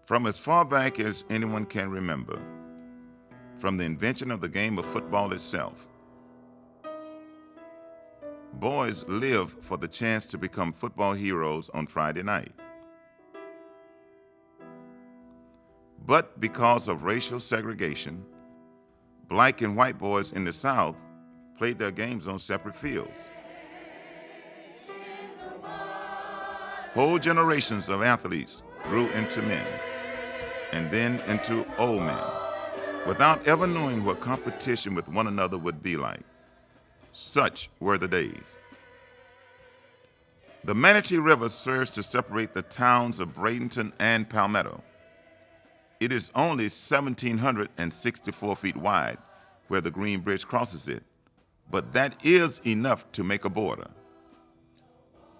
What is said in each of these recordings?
From as far back as anyone can remember, from the invention of the game of football itself, boys live for the chance to become football heroes on Friday night. But because of racial segregation, black and white boys in the South played their games on separate fields. Whole generations of athletes grew into men and then into old men without ever knowing what competition with one another would be like. Such were the days. The Manatee River serves to separate the towns of Bradenton and Palmetto. It is only 1,764 feet wide where the Green Bridge crosses it, but that is enough to make a border.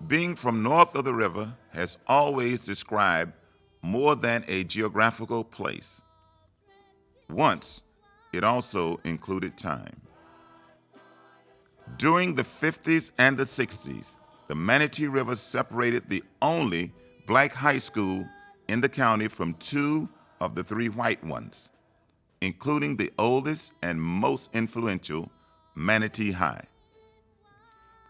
Being from north of the river has always described more than a geographical place. Once, it also included time. During the 50s and the 60s, the Manatee River separated the only black high school in the county from two of the three white ones, including the oldest and most influential, Manatee High.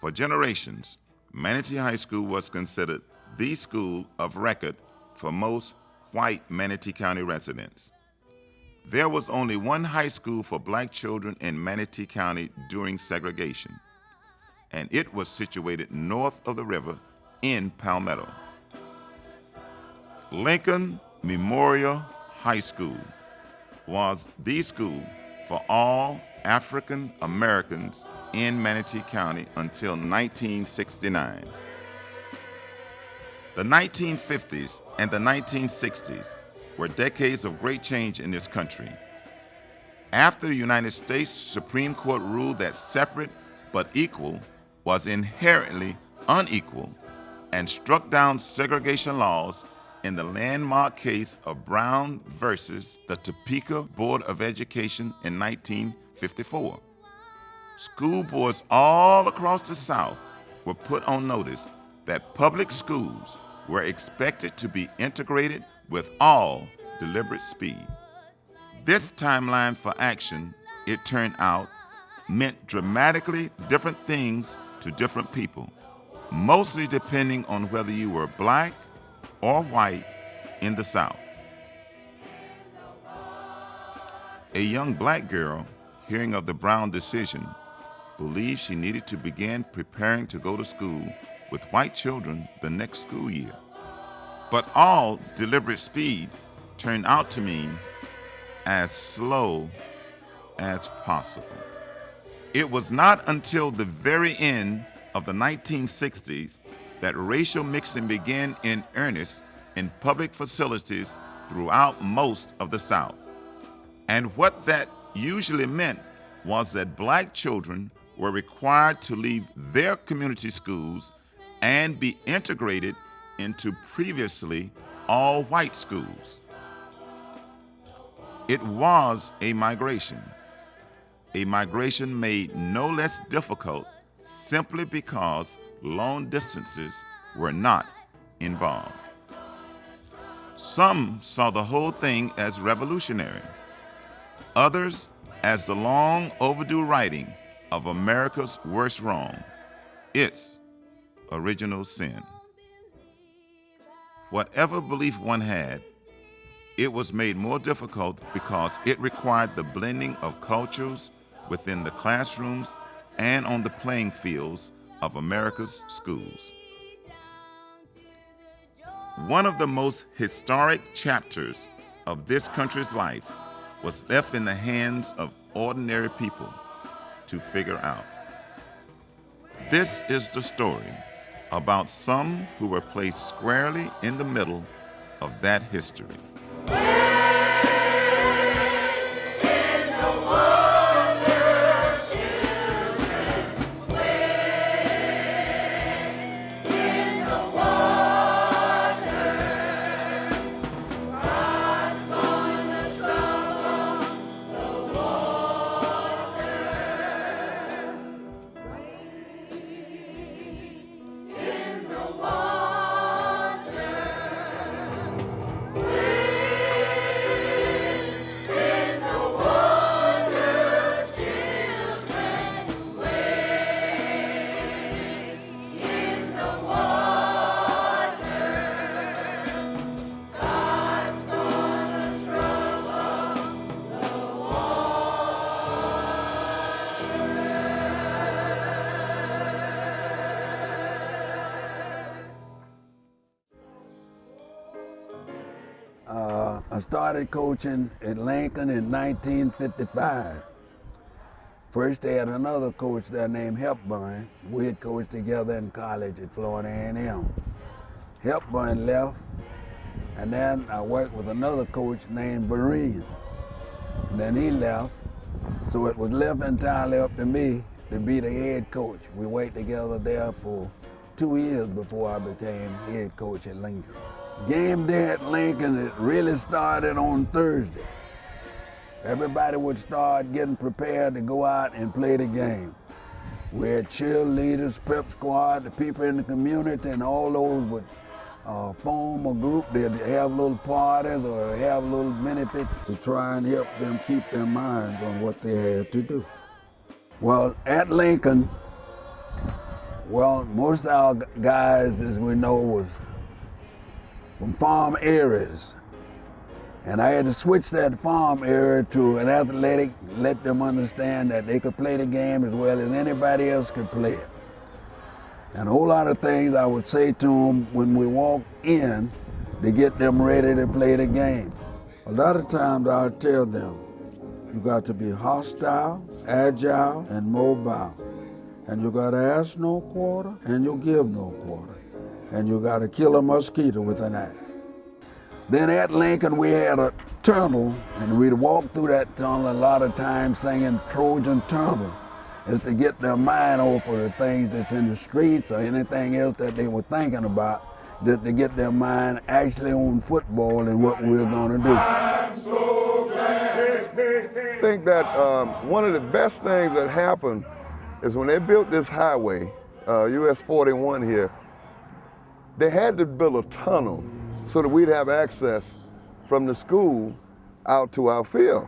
For generations, Manatee High School was considered the school of record for most white Manatee County residents. There was only one high school for black children in Manatee County during segregation, and it was situated north of the river in Palmetto. Lincoln Memorial High School was the school for all African Americans in Manatee County until 1969. The 1950s and the 1960s were decades of great change in this country. After the United States Supreme Court ruled that separate but equal was inherently unequal and struck down segregation laws in the landmark case of Brown versus the Topeka Board of Education in 1954. School boards all across the South were put on notice that public schools were expected to be integrated with all deliberate speed. This timeline for action, it turned out, meant dramatically different things to different people, mostly depending on whether you were black or white in the South. A young black girl, hearing of the Brown decision, believed she needed to begin preparing to go to school with white children the next school year. But all deliberate speed turned out to mean as slow as possible. It was not until the very end of the 1960s that racial mixing began in earnest in public facilities throughout most of the South. And what that usually meant was that black children were required to leave their community schools and be integrated into previously all-white schools. It was a migration made no less difficult simply because long distances were not involved. Some saw the whole thing as revolutionary, others as the long overdue righting of America's worst wrong, its original sin. Whatever belief one had, it was made more difficult because it required the blending of cultures within the classrooms and on the playing fields of America's schools. One of the most historic chapters of this country's life was left in the hands of ordinary people to figure out. This is the story about some who were placed squarely in the middle of that history. I started coaching at Lincoln in 1955. First, they had another coach there named Hepburn. We had coached together in college at Florida A&M. Hepburn left, and then I worked with another coach named Berean. And then he left, so it was left entirely up to me to be the head coach. We worked together there for 2 years before I became head coach at Lincoln. Game day at Lincoln, it really started on Thursday. Everybody would start getting prepared to go out and play the game. We had cheerleaders, pep squad, the people in the community, and all those would form a group. They'd have little parties or have little benefits to try and help them keep their minds on what they had to do. Well, at Lincoln, most of our guys, as we know, was from farm areas. And I had to switch that farm area to an athletic, let them understand that they could play the game as well as anybody else could play it. And a whole lot of things I would say to them when we walked in to get them ready to play the game. A lot of times I would tell them, you got to be hostile, agile, and mobile. And you got to ask no quarter, and you give no quarter. And you got to kill a mosquito with an axe. Then at Lincoln, we had a tunnel, and we'd walk through that tunnel a lot of times singing Trojan Tunnel, is to get their mind off of the things that's in the streets or anything else that they were thinking about, just to get their mind actually on football and what we're going to do. I'm so glad. I think that one of the best things that happened is when they built this highway, US 41 here, they had to build a tunnel so that we'd have access from the school out to our field.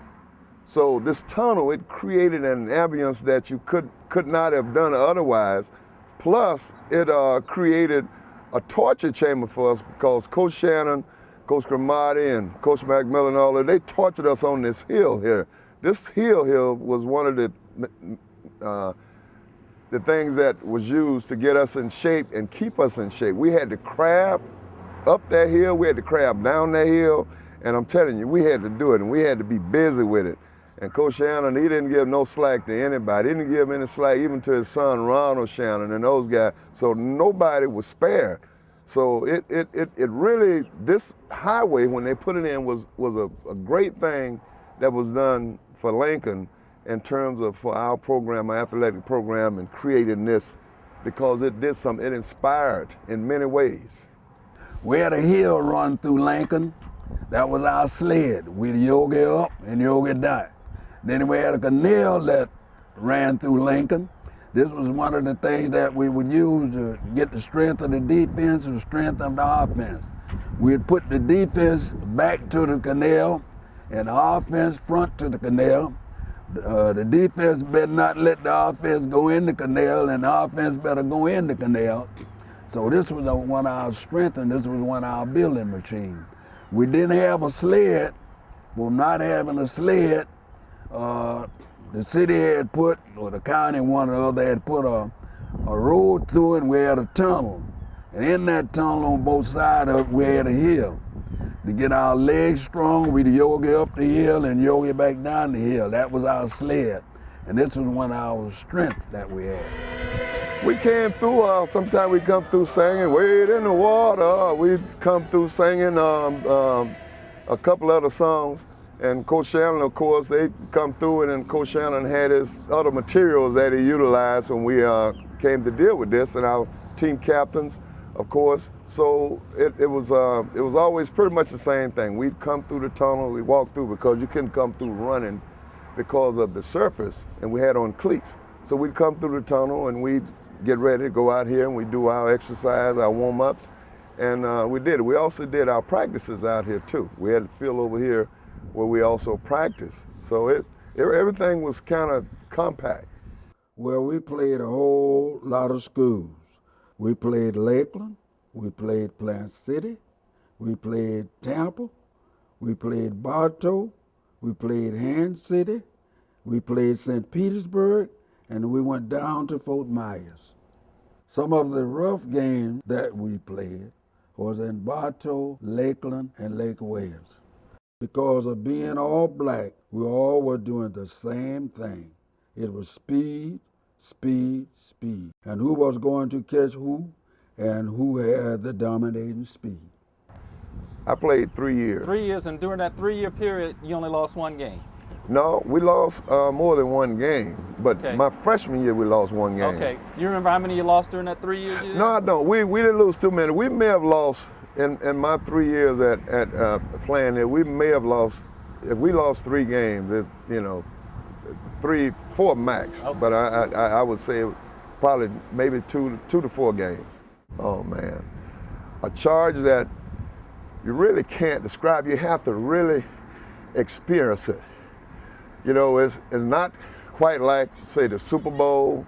So this tunnel, it created an ambience that you could not have done otherwise. Plus, it created a torture chamber for us because Coach Shannon, Coach Cromartie, and Coach McMillan and all that, they tortured us on this hill here. This hill here was one of the things that was used to get us in shape and keep us in shape. We had to crab up that hill, we had to crab down that hill, and I'm telling you, we had to do it, and we had to be busy with it. And Coach Shannon, he didn't give no slack to anybody. He didn't give any slack even to his son, Ronald Shannon, and those guys. So nobody was spared. So it really, this highway, when they put it in, was a great thing that was done for Lincoln in terms of for our program, our athletic program, and creating this, because it did something, it inspired in many ways. We had a hill run through Lincoln. That was our sled. We'd yogi up and yogi down. Then we had a canal that ran through Lincoln. This was one of the things that we would use to get the strength of the defense and the strength of the offense. We'd put the defense back to the canal and the offense front to the canal. The defense better not let the offense go in the canal, and the offense better go in the canal. So this was one of our strengths, and this was one of our building machines. We didn't have a sled. From not having a sled, the city had put, or the county, one or the other, had put a road through it, and we had a tunnel. And in that tunnel on both sides of it, we had a hill. To get our legs strong, we'd yogi up the hill and yogi back down the hill. That was our sled. And this was one of our strengths that we had. We came through, sometimes we come through singing, Wade in the Water. We'd come through singing a couple other songs. And Coach Shannon, of course, they come through, and then Coach Shannon had his other materials that he utilized when we came to deal with this, and our team captains, of course. So it was always pretty much the same thing. We'd come through the tunnel, we walked through, because you couldn't come through running because of the surface, and we had on cleats. So we'd come through the tunnel, and we'd get ready to go out here, and we'd do our exercise, our warm-ups, and we did it. We also did our practices out here too. We had a field over here where we also practiced. So everything was kind of compact. Well, we played a whole lot of schools. We played Lakeland, we played Plant City, we played Tampa, we played Bartow, we played Hand City, we played St. Petersburg, and we went down to Fort Myers. Some of the rough games that we played, was in Bartow, Lakeland, and Lake Wales. Because of being all black, we all were doing the same thing. It was speed, speed, speed. And who was going to catch who, and who had the dominating speed. I played 3 years. 3 years, and during that 3-year period, you only lost one game. No, we lost more than one game, but Okay. my freshman year we lost one game. Okay. You remember how many you lost during that 3 years? No, I don't. We didn't lose too many. We may have lost in my 3 years at playing there. We may have lost, if we lost 3 games, 3, 4 max. Okay. But I would say probably maybe 2 to 4 games. Oh man, a charge that you really can't describe. You have to really experience it. You know, it's not quite like, say, the Super Bowl,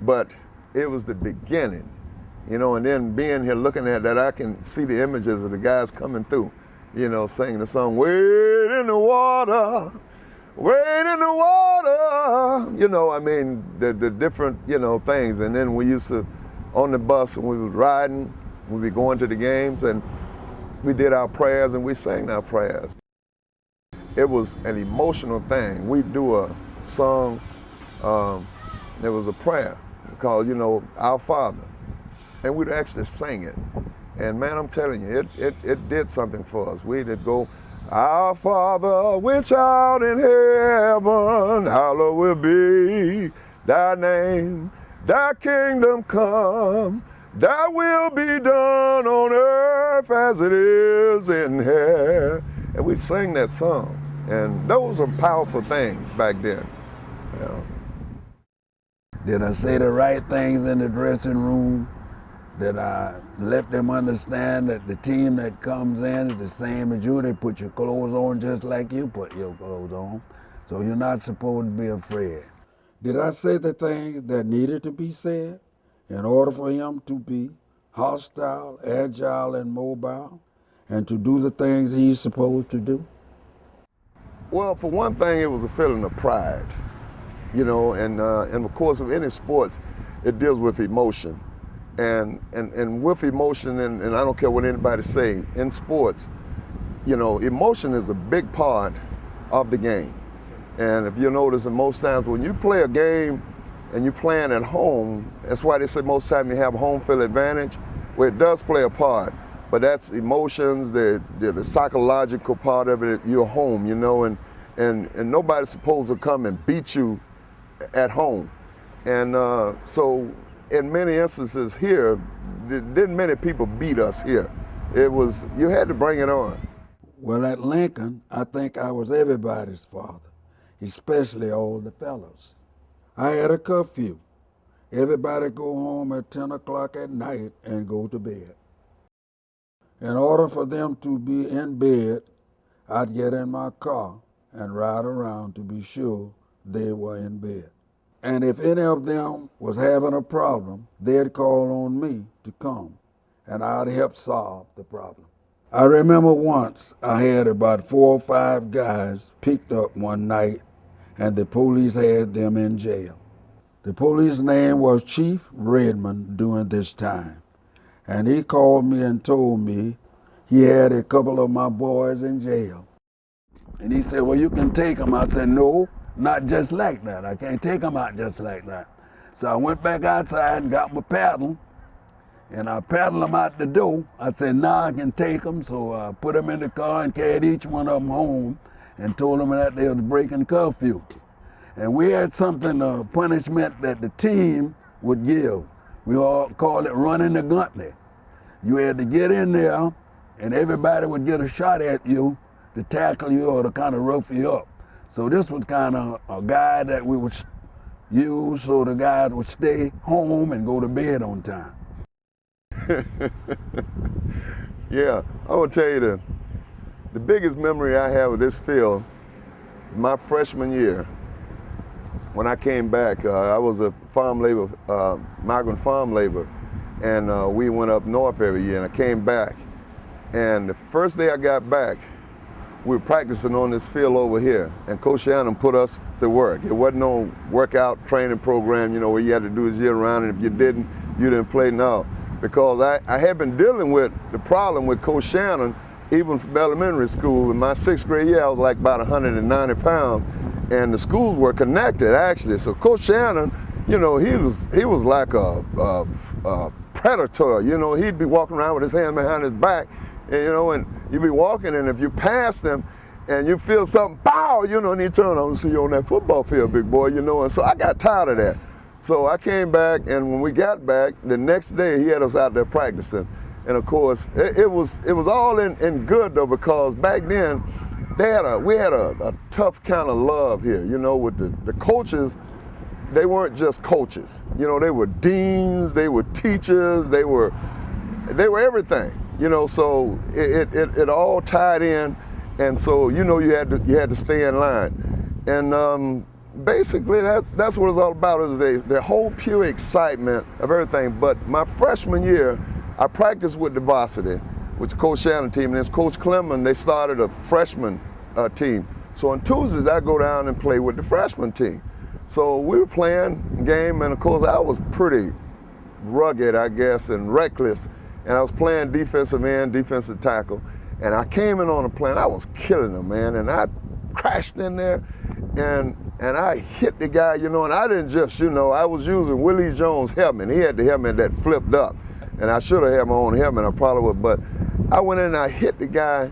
but it was the beginning, you know, and then being here looking at that, I can see the images of the guys coming through, you know, singing the song, "Wade in the water, wade in the water," you know, I mean, the different, you know, things. And then we used to, on the bus, when we was riding, we'd be going to the games, and we did our prayers and we sang our prayers. It was an emotional thing. We'd do a song, there was a prayer called, you know, Our Father, and we'd actually sing it. And man, I'm telling you, it did something for us. We did go, "Our Father, which art in heaven, hallowed will be thy name, thy kingdom come, thy will be done on earth as it is in heaven." And we'd sing that song. And those are powerful things back then. You know. Did I say the right things in the dressing room? Did I let them understand that the team that comes in is the same as you? They put your clothes on just like you put your clothes on. So you're not supposed to be afraid. Did I say the things that needed to be said in order for him to be hostile, agile, and mobile, and to do the things he's supposed to do? Well, for one thing, it was a feeling of pride, you know, and of course, of any sports, it deals with emotion. And with emotion, and I don't care what anybody say, in sports, you know, emotion is a big part of the game. And if you notice, that most times when you play a game and you're playing at home, that's why they say most times you have home field advantage, where it does play a part. But that's emotions, the psychological part of it. You're home, you know, and nobody's supposed to come and beat you at home. And so in many instances here, didn't many people beat us here. It was, you had to bring it on. Well, at Lincoln, I think I was everybody's father, especially all the fellows. I had a curfew. Everybody go home at 10 o'clock at night and go to bed. In order for them to be in bed, I'd get in my car and ride around to be sure they were in bed. And if any of them was having a problem, they'd call on me to come, and I'd help solve the problem. I remember once I had about 4 or 5 guys picked up one night, and the police had them in jail. The police name was Chief Redmond during this time. And he called me and told me he had a couple of my boys in jail. And he said, "Well, you can take them." I said, "No, not just like that. I can't take them out just like that." So I went back outside and got my paddle, and I paddled them out the door. I said, "Now I can take them." So I put them in the car and carried each one of them home and told them that they was breaking curfew. And we had something, punishment that the team would give. We all called it running the gauntlet. You had to get in there, and everybody would get a shot at you to tackle you or to kind of rough you up. So this was kind of a guide that we would use so the guys would stay home and go to bed on time. Yeah, I will tell you the biggest memory I have of this field, my freshman year, when I came back, I was a farm labor, migrant farm labor, and we went up north every year, and I came back. And the first day I got back, we were practicing on this field over here, and Coach Shannon put us to work. It wasn't no workout training program, you know, where you had to do this year round, and if you didn't play. No, because I had been dealing with the problem with Coach Shannon even from elementary school. In my 6th grade year, I was like about 190 pounds, and the schools were connected actually. So Coach Shannon, you know, he was like a predator. You know, he'd be walking around with his hand behind his back, and, you know, and you'd be walking, and if you passed him and you feel something, pow, you know, and he turn on and see you on that football field, big boy, you know. And so I got tired of that. So I came back, and when we got back, the next day he had us out there practicing. And of course, it was all in good though, because back then we had a tough kind of love here, you know, with the coaches. They weren't just coaches, you know, they were deans, they were teachers, they were everything, you know. So it all tied in, and so, you know, you had to stay in line. And basically that's what it's all about, is the whole pure excitement of everything. But my freshman year, I practiced with the varsity, with the Coach Shannon team, and it's Coach Clemens. They started a freshman team. So on Tuesdays, I go down and play with the freshman team. So we were playing a game, and of course I was pretty rugged, I guess, and reckless. And I was playing defensive end, defensive tackle. And I came in on the play, and I was killing them, man. And I crashed in there, and I hit the guy, you know, and I didn't just, you know, I was using Willie Jones' helmet. He had the helmet that flipped up. And I should have had my own helmet, I probably would, but I went in and I hit the guy,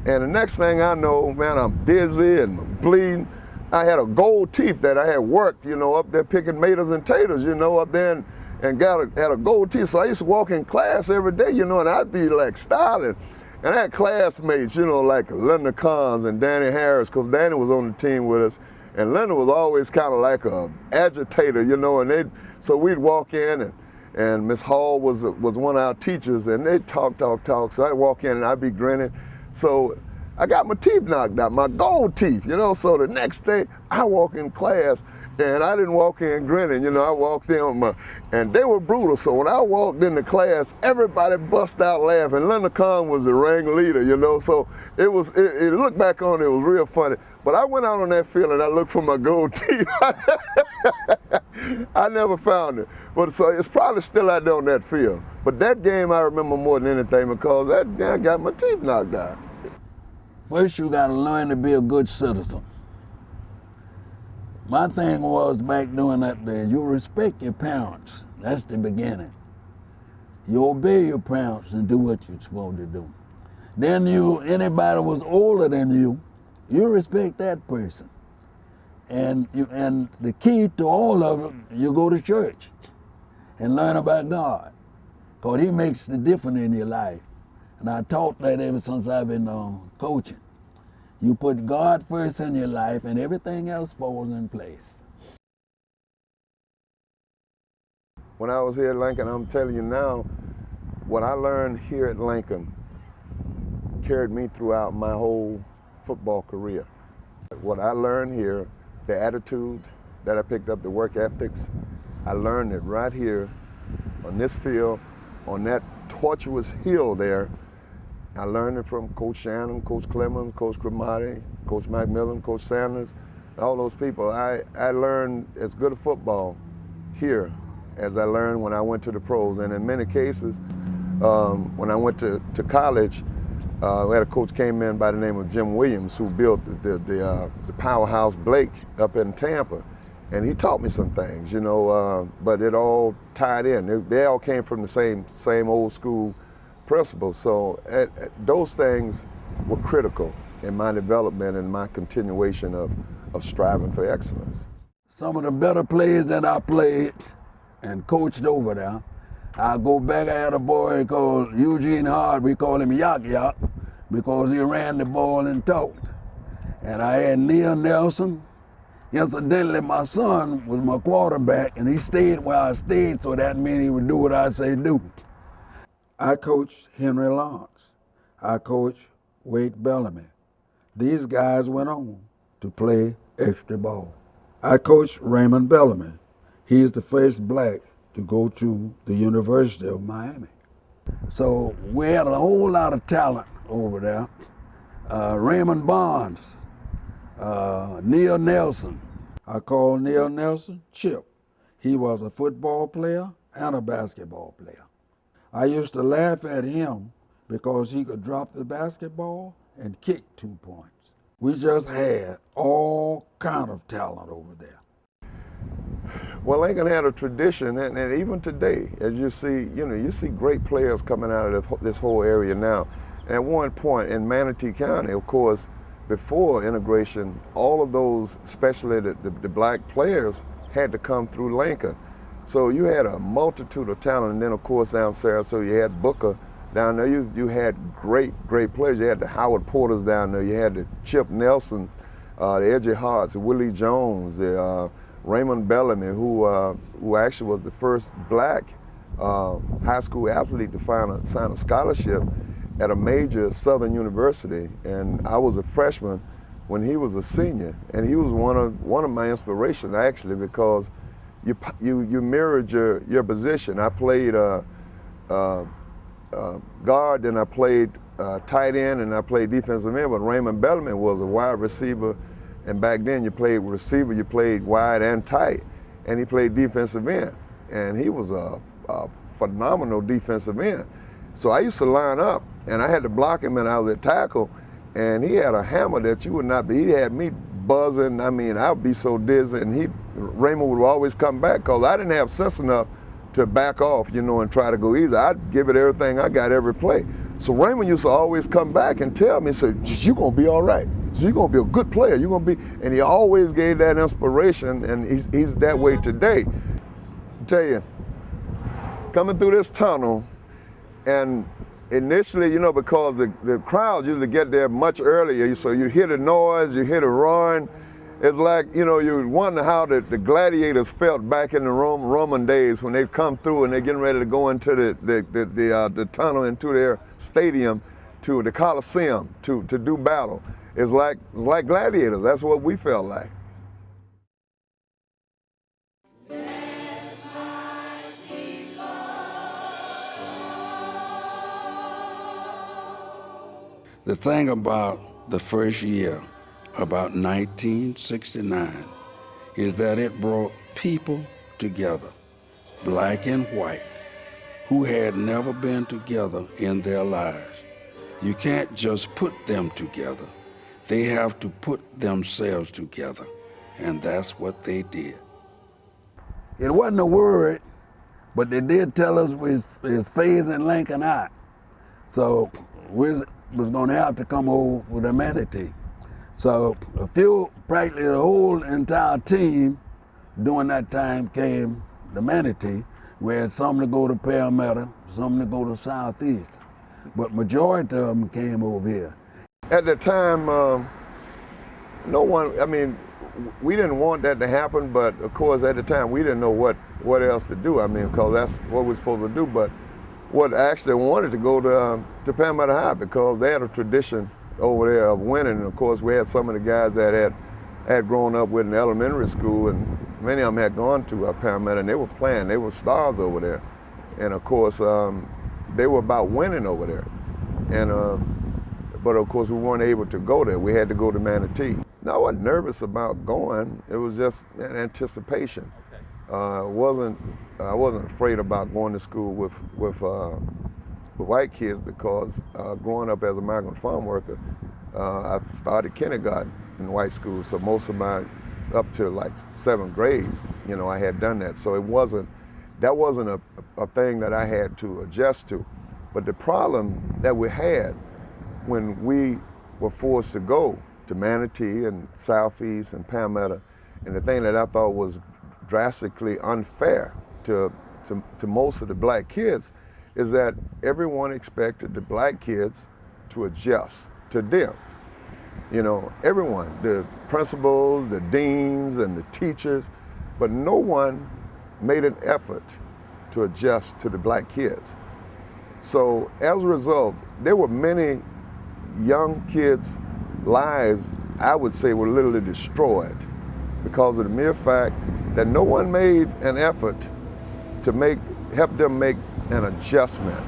and the next thing I know, man, I'm dizzy and bleeding. I had a gold teeth that I had worked, you know, up there picking tomatoes and taters, you know, up there, and had a gold teeth. So I used to walk in class every day, you know, and I'd be like styling. And I had classmates, you know, like Linda Collins and Danny Harris, because Danny was on the team with us. And Linda was always kind of like a agitator, you know, and so we'd walk in, and Miss Hall was one of our teachers, and they'd talk. So I'd walk in and I'd be grinning. So I got my teeth knocked out, my gold teeth, you know. So the next day I walk in class, and I didn't walk in grinning, you know. I walked in with and they were brutal. So when I walked into class, everybody bust out laughing. Linda Kahn was the ringleader, you know. So it looked back on it, was real funny. But I went out on that field and I looked for my gold teeth. I never found it. But so it's probably still out there on that field. But that game I remember more than anything, because that guy got my teeth knocked out. First, you got to learn to be a good citizen. My thing was back during that day, you respect your parents. That's the beginning. You obey your parents and do what you're supposed to do. Then anybody was older than you respect that person. And the key to all of it, you go to church and learn about God, because he makes the difference in your life. And I taught that ever since I've been coaching. You put God first in your life, and everything else falls in place. When I was here at Lincoln, I'm telling you now, what I learned here at Lincoln carried me throughout my whole football career. What I learned here, the attitude that I picked up, the work ethics, I learned it right here on this field, on that tortuous hill there. I learned it from Coach Shannon, Coach Clemens, Coach Cremati, Coach McMillan, Coach Sanders, all those people. I learned as good a football here as I learned when I went to the pros. And in many cases, when I went to college, we had a coach came in by the name of Jim Williams, who built the powerhouse Blake up in Tampa. And he taught me some things, you know, but it all tied in. They all came from the same old school principles. So those things were critical in my development and my continuation of striving for excellence. Some of the better players that I played and coached over there, I go back, I had a boy called Eugene Hard, we call him Yak Yak, because he ran the ball and talked. And I had Neil Nelson. Incidentally, my son was my quarterback, and he stayed where I stayed, so that meant he would do what I say do. I coached Henry Lawrence. I coached Wade Bellamy. These guys went on to play extra ball. I coached Raymond Bellamy. He's the first black to go to the University of Miami. So we had a whole lot of talent over there. Raymond Bonds, Neil Nelson. I call Neil Nelson Chip. He was a football player and a basketball player. I used to laugh at him because he could drop the basketball and kick 2 points. We just had all kind of talent over there. Well, Lincoln had a tradition, and even today, as you see, you see great players coming out of this whole area now. And at one point in Manatee County, of course, before integration, all of those, especially the black players, had to come through Lincoln. So you had a multitude of talent, and then of course down Sarasota, you had Booker down there. You had great players. You had the Howard Porters down there. You had the Chip Nelsons, the Edgy Harts, the Willie Jones, the Raymond Bellamy, who actually was the first black high school athlete to sign a scholarship at a major Southern university. And I was a freshman when he was a senior, and he was one of my inspirations actually, because you mirrored your position. I played guard, and I played tight end, and I played defensive end. But Raymond Bellamy was a wide receiver, and back then you played receiver, you played wide and tight, and he played defensive end, and he was a phenomenal defensive end. So I used to line up, and I had to block him, and I was at tackle, and he had a hammer that you would not be. He had me buzzing. I mean, I would be so dizzy, and Raymond would always come back, because I didn't have sense enough to back off, and try to go easy. I'd give it everything I got every play. So Raymond used to always come back and tell me, so you're going to be all right. So you're going to be a good player. You're going to be, and he always gave that inspiration, and he's that way today. I tell you, coming through this tunnel, and initially, because the crowd usually get there much earlier, so you hear the noise, you hear the roaring. It's like, you wonder how the gladiators felt back in the Roman days when they come through and they're getting ready to go into the tunnel, into their stadium, to the Coliseum, to do battle. It's like gladiators. That's what we felt like. The thing about the first year, about 1969, is that it brought people together, black and white, who had never been together in their lives. You can't just put them together. They have to put themselves together, and that's what they did. It wasn't a word, but they did tell us we was phasing Lincoln out. So we was going to have to come over with a Manatee. So practically the whole entire team during that time came to Manatee. We had some to go to Parramatta, some to go to Southeast, but majority of them came over here. At the time, we didn't want that to happen, but of course at the time we didn't know what else to do. Because that's what we're supposed to do. But what actually wanted to go to Parramatta High, because they had a tradition over there of winning. And of course we had some of the guys that had grown up with in elementary school, and many of them had gone to Parramatta, and they were playing. They were stars over there. And of course they were about winning over there. And but of course we weren't able to go there. We had to go to Manatee. Now, I wasn't nervous about going. It was just an anticipation. Okay. I wasn't afraid about going to school with white kids, because growing up as a migrant farm worker, I started kindergarten in white school. So most of up to like 7th grade, I had done that. So that wasn't a thing that I had to adjust to. But the problem that we had when we were forced to go to Manatee and Southeast and Parramatta, and the thing that I thought was drastically unfair to most of the black kids, is that everyone expected the black kids to adjust to them. Everyone, the principals, the deans, and the teachers, but no one made an effort to adjust to the black kids. So as a result, there were many young kids' lives, I would say, were literally destroyed because of the mere fact that no one made an effort to help them make an adjustment.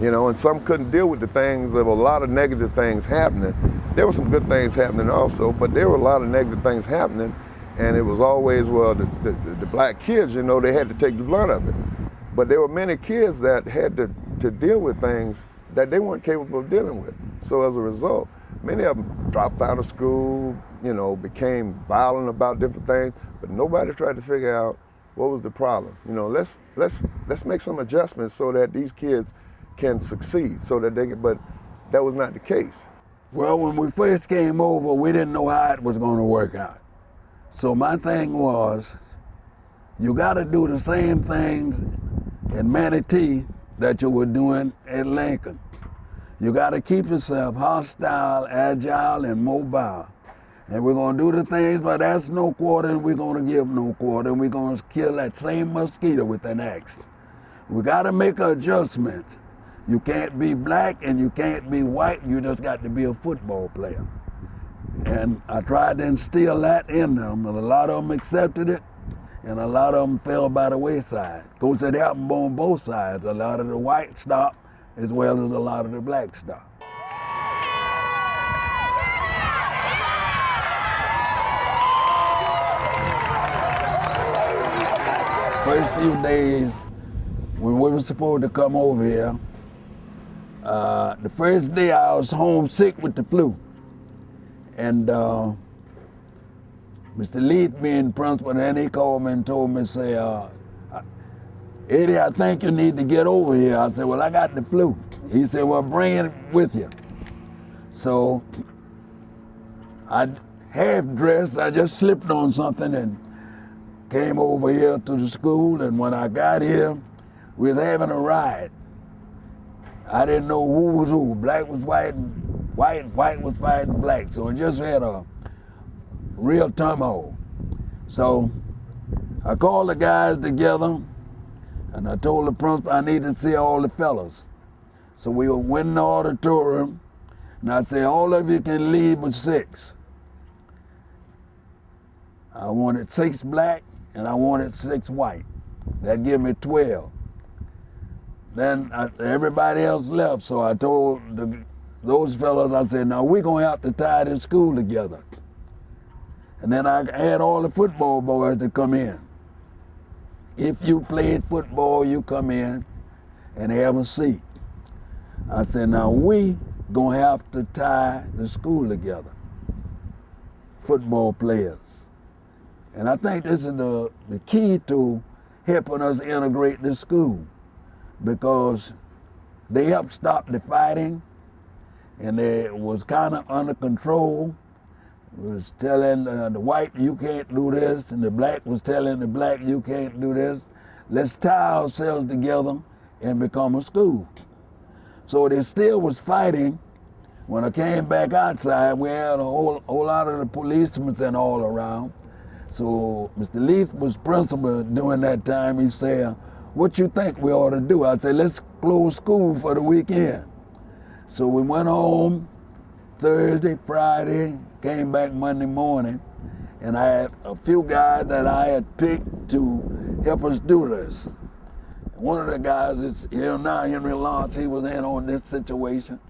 And some couldn't deal with the things. There were a lot of negative things happening. There were some good things happening also, but there were a lot of negative things happening, and it was always, the black kids, they had to take the brunt of it. But there were many kids that had to deal with things that they weren't capable of dealing with. So as a result, many of them dropped out of school, became violent about different things, but nobody tried to figure out what was the problem. Let's make some adjustments so that these kids can succeed, so that they can, but that was not the case. Well, when we first came over, we didn't know how it was going to work out. So my thing was, you got to do the same things in METV that you were doing at Lincoln. You got to keep yourself hostile, agile, and mobile. And we're going to do the things, but that's no quarter, and we're going to give no quarter, and we're going to kill that same mosquito with an axe. We got to make adjustments. You can't be black and you can't be white, you just got to be a football player. And I tried to instill that in them, and a lot of them accepted it, and a lot of them fell by the wayside. Of course, it happened on both sides. A lot of the white stopped, as well as a lot of the black stopped. First few days when we were supposed to come over here, the first day I was homesick with the flu. And Mr. Leith being principal, and he called me and told me, say, Eddie, I think you need to get over here. I said, well, I got the flu. He said, well, bring it with you. So I half dressed, I just slipped on something and came over here to the school, and when I got here, we was having a riot. I didn't know who was who. Black was white, and white was fighting black. So it just had a real turmoil. So I called the guys together, and I told the principal I needed to see all the fellas. So we went in the auditorium, and I said, all of you can leave but 6. I wanted 6 black, and I wanted 6 white. That gave me 12. Then everybody else left, so I told those fellas, I said, now we're going to have to tie this school together. And then I had all the football boys to come in. If you played football, you come in and have a seat. I said, now we going to have to tie the school together, football players. And I think this is the key to helping us integrate the school, because they helped stop the fighting, and it was kind of under control. It was telling the white, you can't do this, and the black was telling the black, you can't do this. Let's tie ourselves together and become a school. So they still was fighting. When I came back outside, we had a whole lot of the policemen and all around. So Mr. Leith was principal during that time. He said, what you think we ought to do? I said, let's close school for the weekend. So we went home Thursday, Friday, came back Monday morning, and I had a few guys that I had picked to help us do this. One of the guys is here now, Henry Lawrence, he was in on this situation.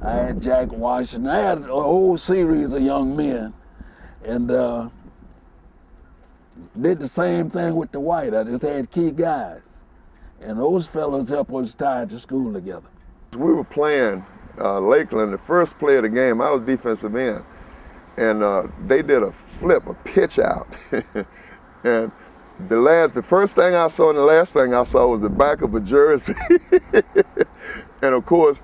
I had Jack Washington. I had a whole series of young men, and did the same thing with the white. I just had key guys. And those fellas helped us tie the school together. We were playing Lakeland, the first play of the game. I was defensive end, and they did a flip, a pitch out. And the first thing I saw and the last thing I saw was the back of a jersey. And of course,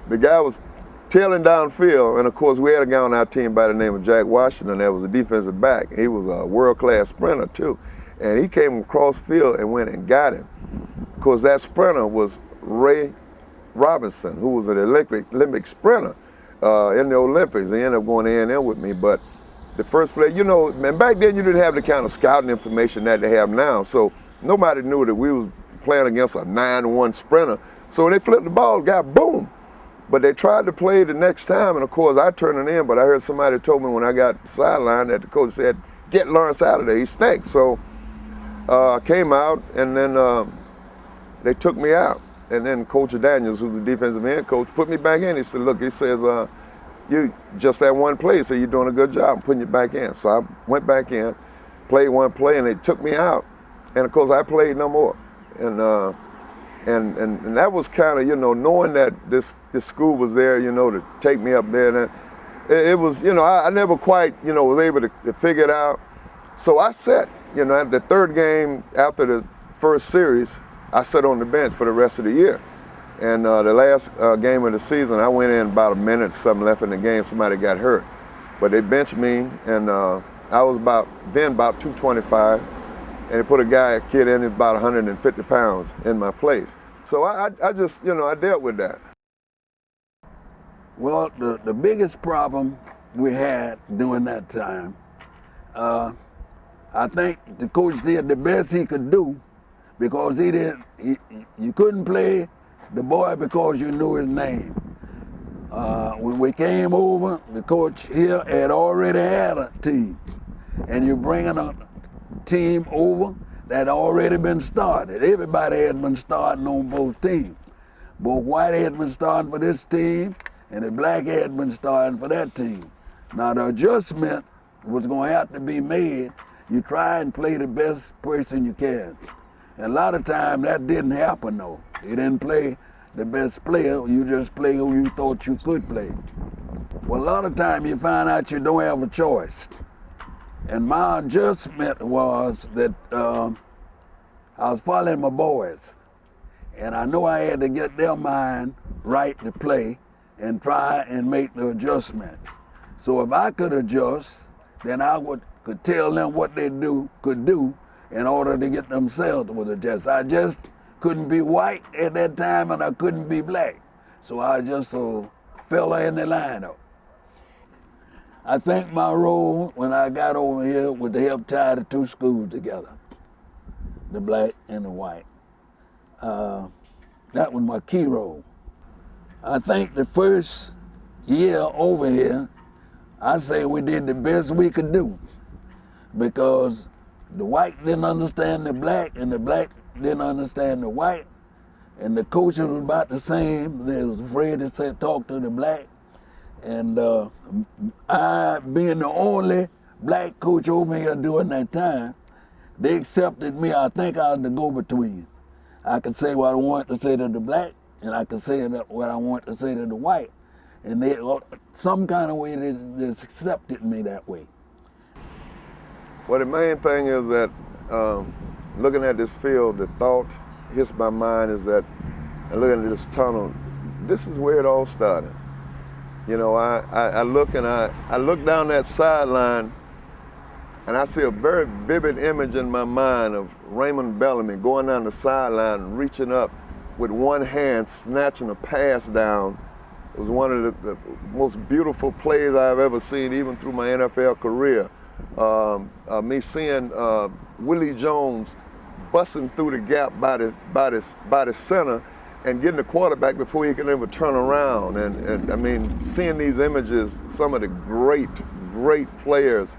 the guy was tailing downfield, and of course we had a guy on our team by the name of Jack Washington that was a defensive back. He was a world-class sprinter too. And he came across field and went and got him. Of course, that sprinter was Ray Robinson, who was an Olympic sprinter in the Olympics. He ended up going to A&M with me, but the first play, and back then you didn't have the kind of scouting information that they have now, so nobody knew that we was playing against a 9-1 sprinter. So when they flipped the ball, got boom. But they tried to play the next time, and of course I turned it in, but I heard somebody told me when I got sidelined that the coach said, get Lawrence out of there, he stinks. So I came out, and then they took me out. And then Coach Daniels, who's the defensive end coach, put me back in. He said, look, he says, you just that one play, so you're doing a good job, I'm putting you back in. So I went back in, played one play, and they took me out. And of course I played no more. And And that was kind of, you know, knowing that this school was there, you know, to take me up there. And it was, you know, I never quite, you know, was able to figure it out. So I sat, you know, at the third game after the first series, I sat on the bench for the rest of the year. And the last game of the season, I went in about a minute, something left in the game, somebody got hurt. But they benched me, and I was about 225, and they put a kid in about 150 pounds in my place. So I just, you know, I dealt with that. Well, the biggest problem we had during that time, I think the coach did the best he could do, because you couldn't play the boy because you knew his name. When we came over, the coach here had already had a team, and you're bringing a team over that had already been started. Everybody had been starting on both teams. Both white had been starting for this team, and the black had been starting for that team. Now the adjustment was going to have to be made. You try and play the best person you can. And a lot of times that didn't happen though. You didn't play the best player, you just play who you thought you could play. Well, a lot of times you find out you don't have a choice. And my adjustment was that I was following my boys. And I know I had to get their mind right to play and try and make the adjustments. So if I could adjust, then I could tell them what they could do in order to get themselves to adjust. I just couldn't be white at that time, and I couldn't be black. So I just fell in the lineup. I think my role when I got over here was to help tie the two schools together, the black and the white. That was my key role. I think the first year over here, I say we did the best we could do, because the white didn't understand the black, and the black didn't understand the white, and the coaches was about the same. They was afraid to talk to the black, and I, being the only black coach over here during that time, they accepted me. I think I was the go-between. I could say what I wanted to say to the black, and I could say what I wanted to say to the white, and they, some kind of way, they just accepted me that way. Well, the main thing is that looking at this field, the thought hits my mind is that, and looking at this tunnel, this is where it all started. You know, I look down that sideline, and I see a very vivid image in my mind of Raymond Bellamy going down the sideline, reaching up with one hand, snatching a pass down. It was one of the most beautiful plays I've ever seen, even through my NFL career. Me seeing Willie Jones busting through the gap by the center and getting the quarterback before he can even turn around. And I mean, seeing these images, some of the great players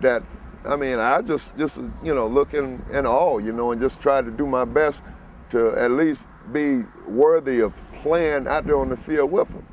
that, I mean, I just you know, look in awe, you know, and just try to do my best to at least be worthy of playing out there on the field with them.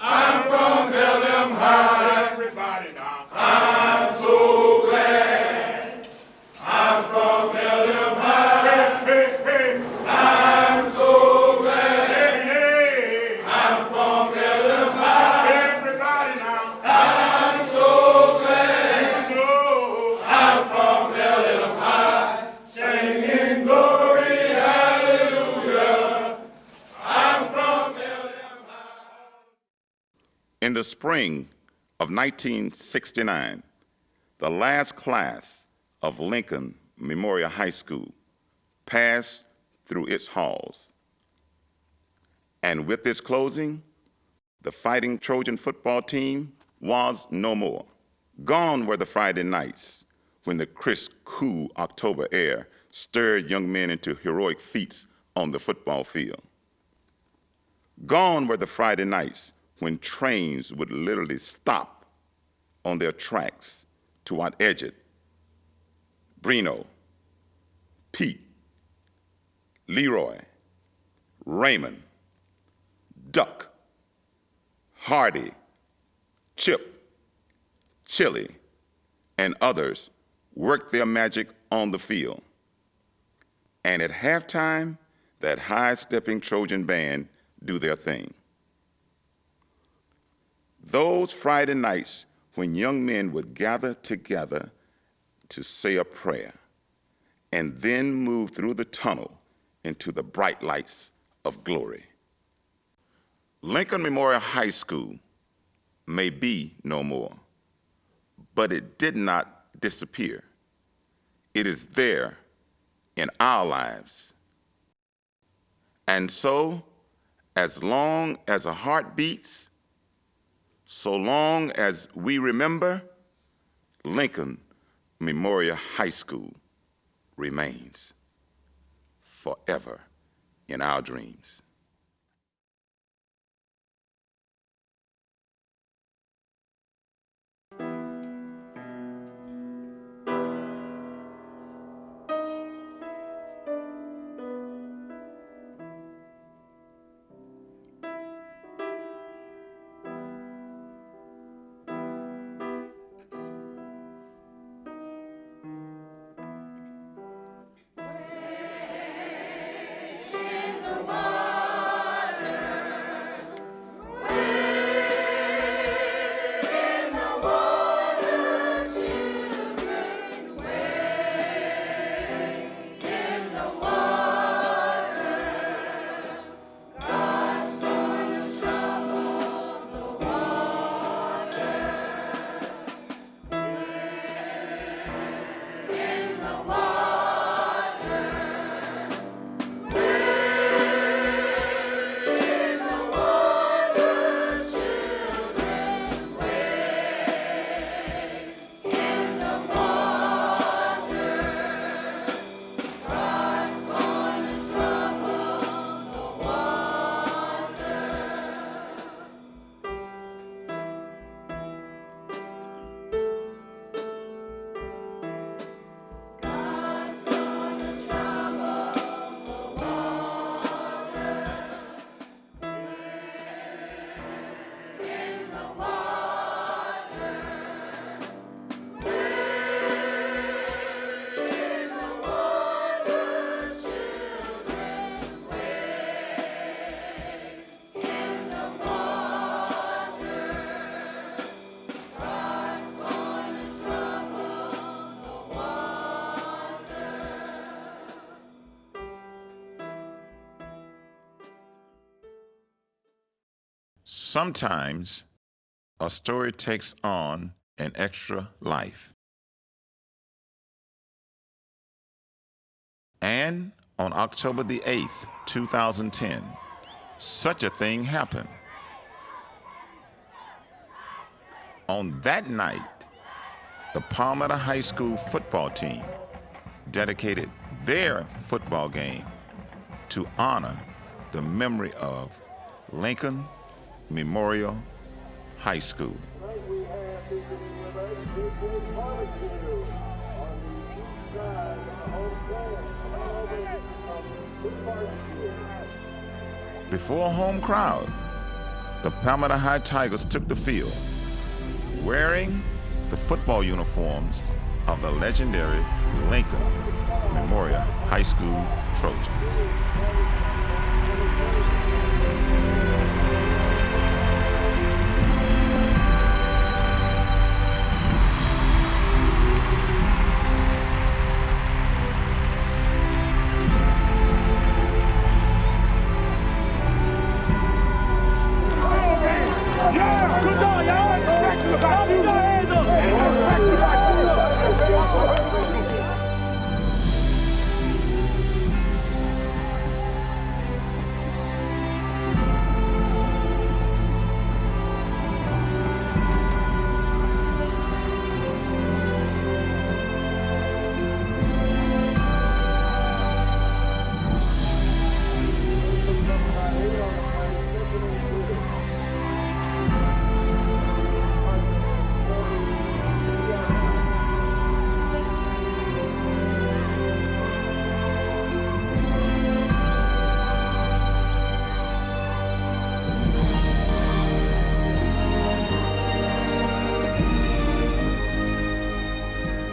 I'm from Helen High. Everybody now. I'm so glad. I'm from Helen High. Hey, hey, hey. I'm so glad. Hey, hey. I'm from Helen High. Everybody now. I'm so glad. You know. I'm from Helen High. Singing glory, hallelujah. I'm from Helen High. In the spring of 1969, the last class of Lincoln Memorial High School passed through its halls. And with its closing, the Fighting Trojan football team was no more. Gone were the Friday nights when the crisp, cool October air stirred young men into heroic feats on the football field. Gone were the Friday nights when trains would literally stop on their tracks to out-edge it. Brino, Pete, Leroy, Raymond, Duck, Hardy, Chip, Chili, and others worked their magic on the field. And at halftime, that high-stepping Trojan band do their thing. Those Friday nights when young men would gather together to say a prayer and then move through the tunnel into the bright lights of glory. Lincoln Memorial High School may be no more, but it did not disappear. It is there in our lives. And so, as long as a heart beats, so long as we remember, Lincoln Memorial High School remains forever in our dreams. Sometimes a story takes on an extra life. And on October the 8th, 2010, such a thing happened. On that night, the Palmetto High School football team dedicated their football game to honor the memory of Lincoln Memorial High School. Before a home crowd, the Palmetto High Tigers took the field, wearing the football uniforms of the legendary Lincoln Memorial High School Trojans.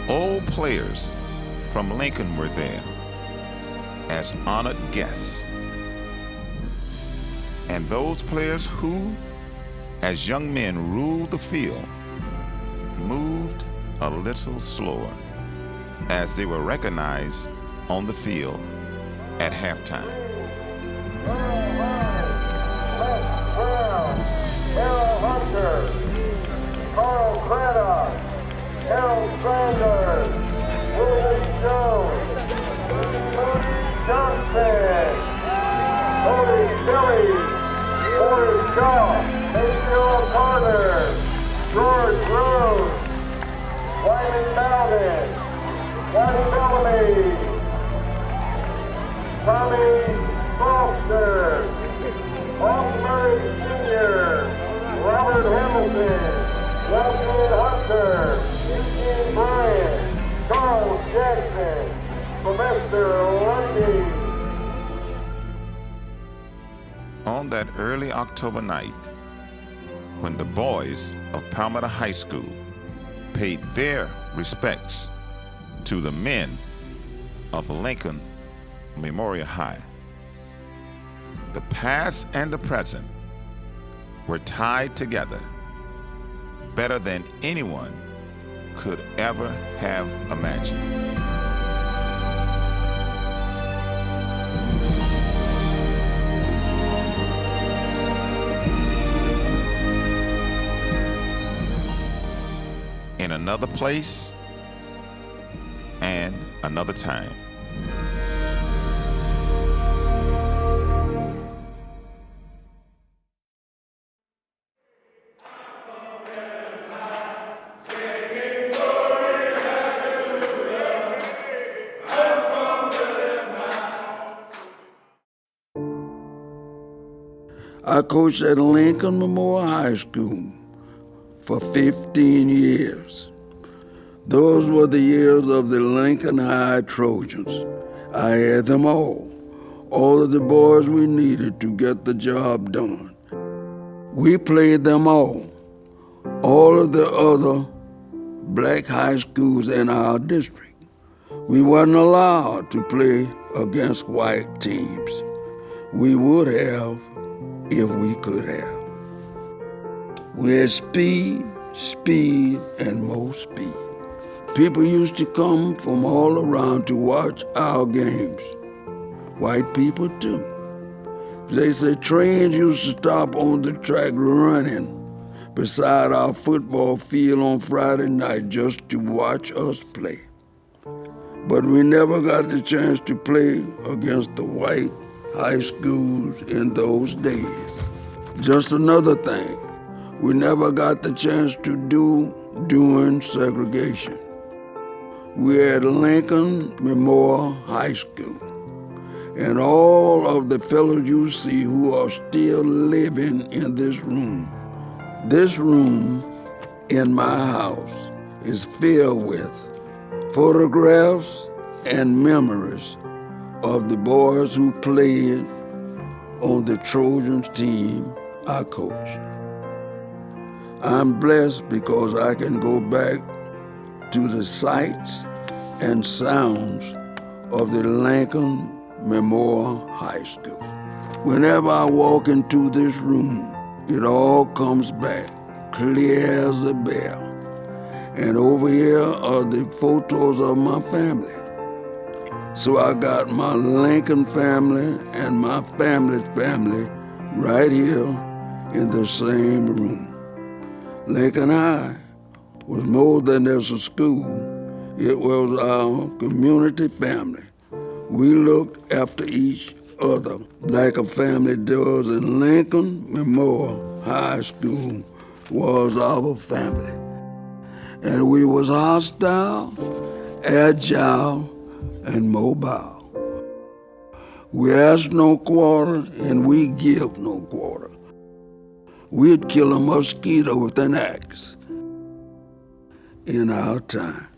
Old players from Lincoln were there as honored guests. And those players who, as young men ruled the field, moved a little slower as they were recognized on the field at halftime. Harold Hunter, Carl Craddock, Harold Sanders, William Jones, Moody Johnson, Cody Kelly, Warren Shaw, H.L. Carter, George Rose, Wyman Bowden, Johnny Bellamy, Tommy Foster, Paul Murray Sr., Robert Hamilton, Justin Hunter, Eugene Bryant, Charles Jackson, Sylvester Lundy. On that early October night, when the boys of Palmetto High School paid their respects to the men of Lincoln Memorial High, the past and the present were tied together better than anyone could ever have imagined. In another place and another time. I coached at Lincoln Memorial High School for 15 years. Those were the years of the Lincoln High Trojans. I had them all of the boys we needed to get the job done. We played them all of the other black high schools in our district. We weren't allowed to play against white teams. We would have if we could have. We had speed, and more speed. People used to come from all around to watch our games. White people too. They say trains used to stop on the track running beside our football field on Friday night just to watch us play. But we never got the chance to play against the white high schools in those days. Just another thing we never got the chance to do during segregation. We're at Lincoln Memorial High School, and all of the fellows you see who are still living in this room in my house is filled with photographs and memories of the boys who played on the Trojans team I coached. I'm blessed because I can go back to the sights and sounds of the Lincoln Memorial High School. Whenever I walk into this room, it all comes back, clear as a bell. And over here are the photos of my family. So I got my Lincoln family and my family's family right here in the same room. Lincoln High was more than just a school. It was our community family. We looked after each other like a family does, and Lincoln Memorial High School was our family. And we was hostile, agile, and mobile. We ask no quarter, and we give no quarter. We'd kill a mosquito with an axe in our time.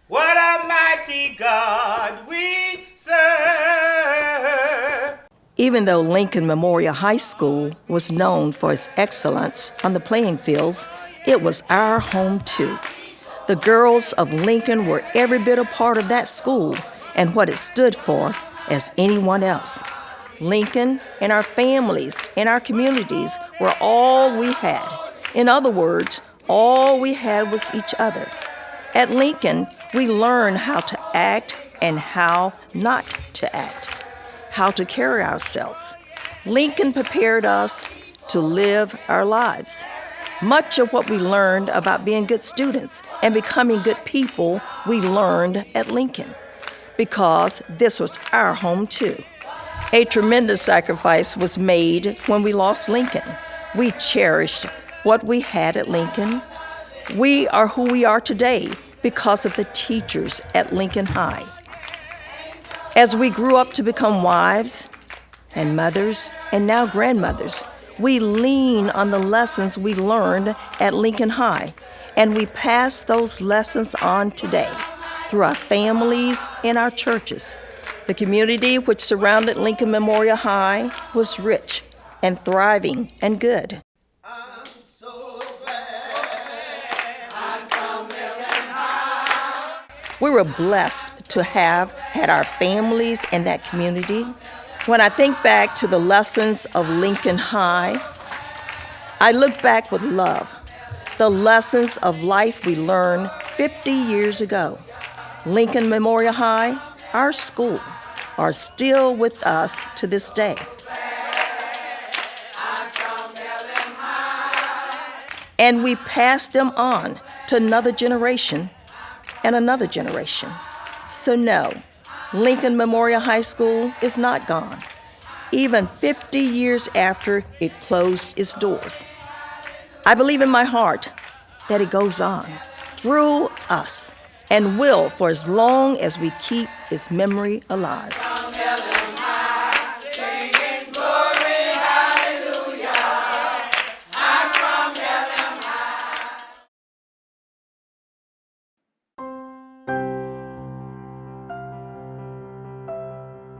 What a mighty God we serve. Even though Lincoln Memorial High School was known for its excellence on the playing fields, it was our home too. The girls of Lincoln were every bit a part of that school and what it stood for as anyone else. Lincoln and our families and our communities were all we had. In other words, all we had was each other. At Lincoln, we learned how to act and how not to act, how to carry ourselves. Lincoln prepared us to live our lives. Much of what we learned about being good students and becoming good people, we learned at Lincoln, because this was our home too. A tremendous sacrifice was made when we lost Lincoln. We cherished what we had at Lincoln. We are who we are today because of the teachers at Lincoln High. As we grew up to become wives and mothers and now grandmothers, we lean on the lessons we learned at Lincoln High, and we pass those lessons on today through our families and our churches. The community which surrounded Lincoln Memorial High was rich and thriving and good. We were blessed to have had our families in that community. When I think back to the lessons of Lincoln High, I look back with love. The lessons of life we learned 50 years ago. Lincoln Memorial High, our school, are still with us to this day. And we pass them on to another generation and another generation. So no, Lincoln Memorial High School is not gone, even 50 years after it closed its doors. I believe in my heart that it goes on through us and will for as long as we keep its memory alive.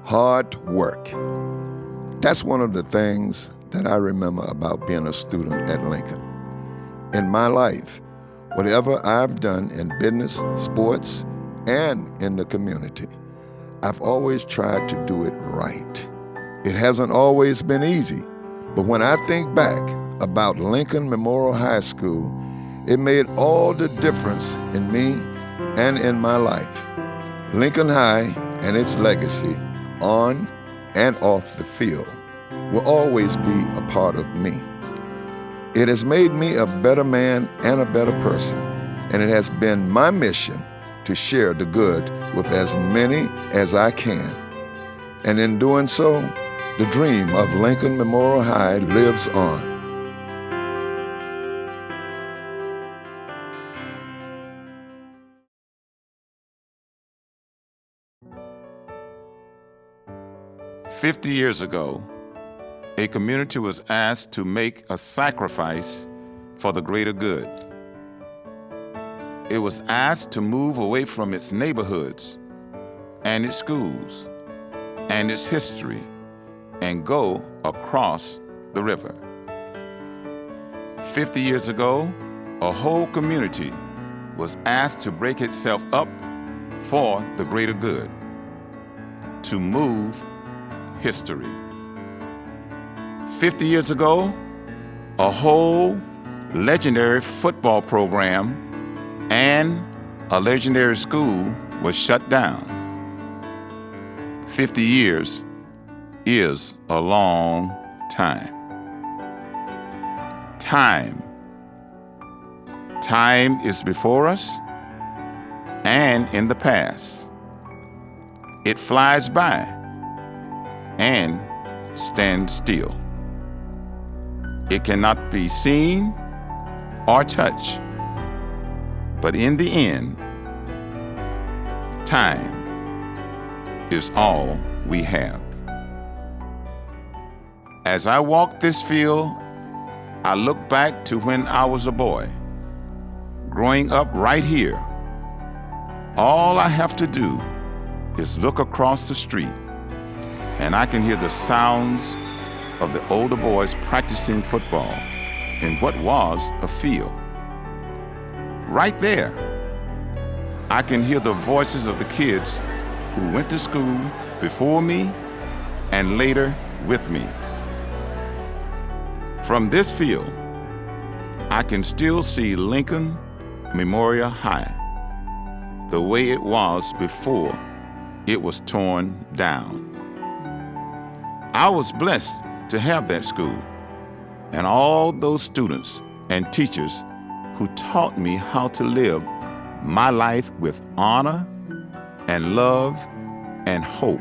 Hard work. That's one of the things that I remember about being a student at Lincoln. In my life, whatever I've done in business, sports, and in the community, I've always tried to do it right. It hasn't always been easy, but when I think back about Lincoln Memorial High School, it made all the difference in me and in my life. Lincoln High and its legacy on and off the field will always be a part of me. It has made me a better man and a better person, and it has been my mission to share the good with as many as I can. And in doing so, the dream of Lincoln Memorial High lives on. "50 years ago, a community was asked to make a sacrifice for the greater good. It was asked to move away from its neighborhoods and its schools and its history and go across the river. 50 years ago, a whole community was asked to break itself up for the greater good, to move history. 50 years ago, a whole legendary football program and a legendary school was shut down. 50 years is a long time. Time is before us and in the past. It flies by and stands still. It cannot be seen or touched, but in the end, time is all we have. As I walk this field, I look back to when I was a boy, growing up right here. All I have to do is look across the street, and I can hear the sounds of the older boys practicing football in what was a field. Right there, I can hear the voices of the kids who went to school before me and later with me. From this field, I can still see Lincoln Memorial High, the way it was before it was torn down. I was blessed to have that school and all those students and teachers who taught me how to live my life with honor and love and hope.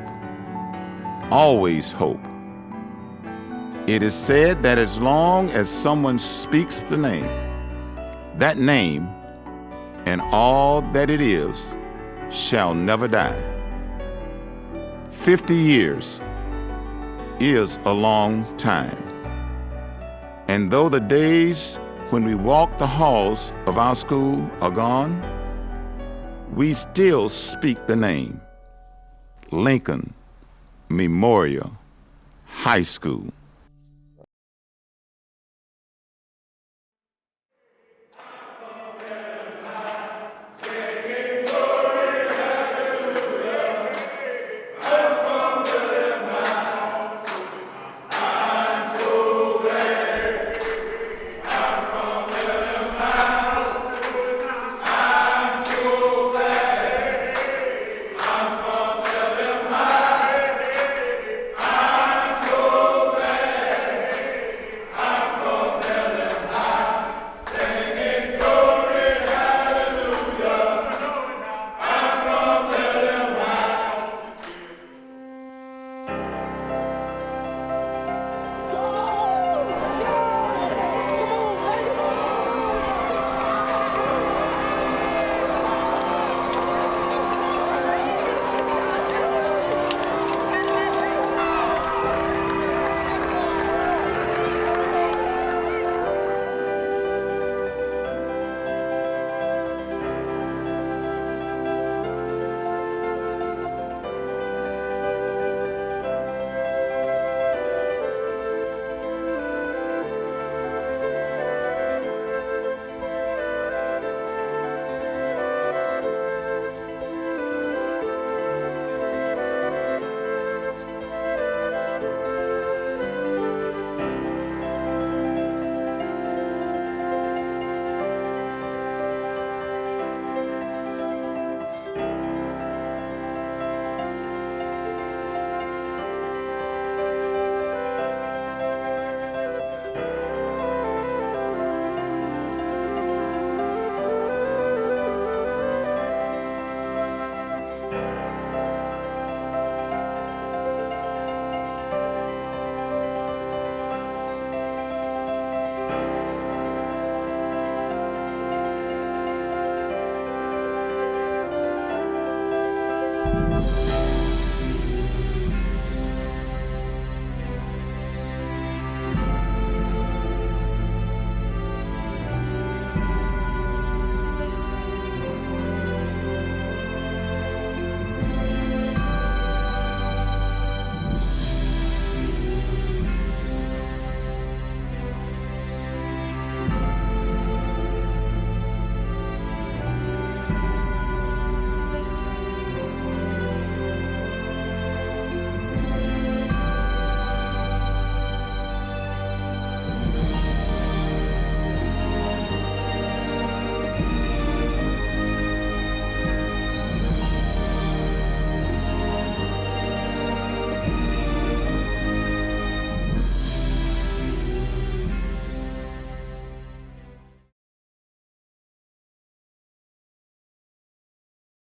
Always hope. It is said that as long as someone speaks the name, that name and all that it is shall never die. 50 years is a long time. And though the days when we walk the halls of our school are gone, we still speak the name, Lincoln Memorial High School.